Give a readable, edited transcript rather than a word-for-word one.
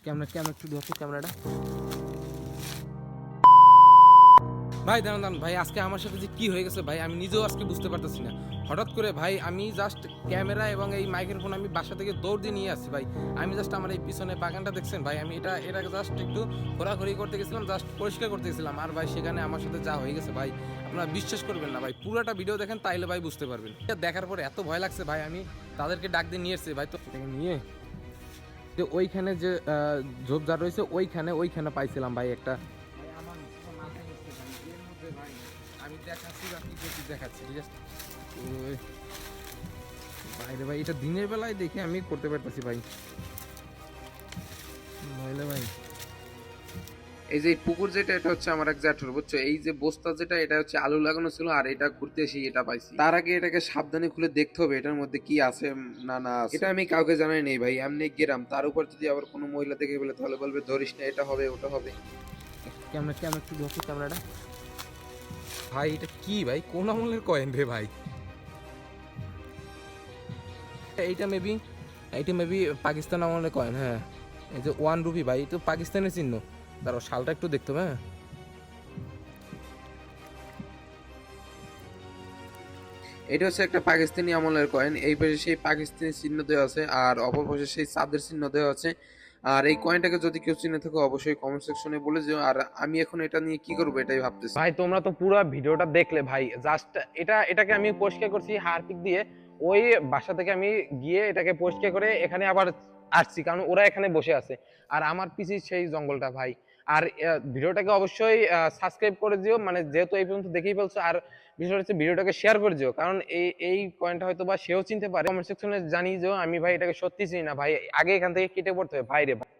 Camera একটু দেখো ক্যামেরাটা। ভাই দাঁড়ান ভাই, আজকে আমার সাথে যে কি হয়ে গেছে ভাই, আমি নিজেও আজকে বুঝতে পারতেছি না। হঠাৎ করে ভাই আমি জাস্ট ক্যামেরা এবং এই মাইকের ফোন আমি বাসা থেকে দৌড় দিয়ে নিয়ে আসছি ভাই। আমি জাস্ট আমার এই পিছনে বাগানটা দেখছেন ভাই, আমি এটা জাস্ট একটু ঘোরাঘুরি করতে গেছিলাম, জাস্ট পরিষ্কার করতে গেছিলাম, আর ভাই সেখানে আমার সাথে যা হয়ে গেছে ভাই, আপনারা বিশ্বাস করবেন না ভাই। পুরোটা ভিডিও দেখেন তাইলে ভাই বুঝতে পারবেন। এটা দেখার পরে এত ভয় লাগছে ভাই, আমি তাদেরকে ডাক দিয়ে নিয়ে এসেছি ভাই। তো সেটাকে নিয়ে যে ওইখানে যে ঝোপঝাড় রয়েছে ওইখানে পাইছিলাম ভাই একটা। ভাই আমার মাথায় গেছে ভাই, এর মধ্যে ভাই আমি দেখাচ্ছি বা কি করছি দেখাচ্ছি, ঠিক আছে? ওই বাইরে ভাই, এটা দিনের বেলায় দেখে আমি করতে পারতেছি ভাই, নইলে ভাই এই যে পুকুর যেটা, এটা হচ্ছে আমার এক জ্যাঠুর, বুঝছো? এই যে বস্তা যেটা, এটা হচ্ছে আলু লাগানো ছিল, আর এটা ঘুরতে এসে এটা পাইছি। তার আগে এটাকে সাবধানে খুলে দেখতে হবে এটার মধ্যে কি আছে না না আছে। এটা আমি কাউকে জানাই নেই ভাই, এমনি গেরাম। তার উপর যদি আবার কোনো মহিলা দেখে ফেলে তাহলে বলবে ধরিস না, এটা হবে ওটা হবে। ক্যামেরা একটু দেখো ক্যামেরাটা। ভাই এটা কি ভাই, কোন আমলের কয়েন রে ভাই? এইটা মেবি এইটা মেবি পাকিস্তান আমলের কয়েন, হ্যাঁ। এই যে 1 রুপি ভাই, এটা পাকিস্তানের চিহ্ন। দাঁড়াও সালটা একটু দেখতে হবে, হ্যাঁ। এটা হচ্ছে একটা পাকিস্তানি আমলের কয়েন। এই পাশে সেই পাকিস্তানি চিহ্ন দেওয়া আছে, আর অপর পাশে সেই চাঁদের চিহ্ন দেওয়া আছে। আর এই কয়েনটাকে যদি কেউ চিনে থাকে অবশ্যই কমেন্ট সেকশনে বলে দিও। আর আমি এখন এটা নিয়ে কি করবো এটাই ভাবতেছি। ভাই তোমরা তো পুরো ভিডিওটা দেখলে ভাই, জাস্ট এটাকে আমি পরিষ্কার করছি হারপিক দিয়ে। ওই বাসা থেকে আমি গিয়ে এটাকে পরিষ্কার করে এখানে আবার আসছি, কারণ ওরা এখানে বসে আছে আর আমার পিছিয়ে সেই জঙ্গলটা ভাই। আর ভিডিওটাকে অবশ্যই সাবস্ক্রাইব করে দিও, মানে যেহেতু এই পর্যন্ত দেখেই ফেলছো। আর বিষয়টা হচ্ছে ভিডিওটাকে শেয়ার করে দিও, কারণ এই পয়েন্টটা হয়তো বা সেও চিনতে পারে। কমেন্ট সেকশনে জানিয়ে দিও। আমি ভাই এটাকে সত্যি চিনি না ভাই, আগে এখান থেকে কেটে পড়তে হবে ভাই রে ভাই।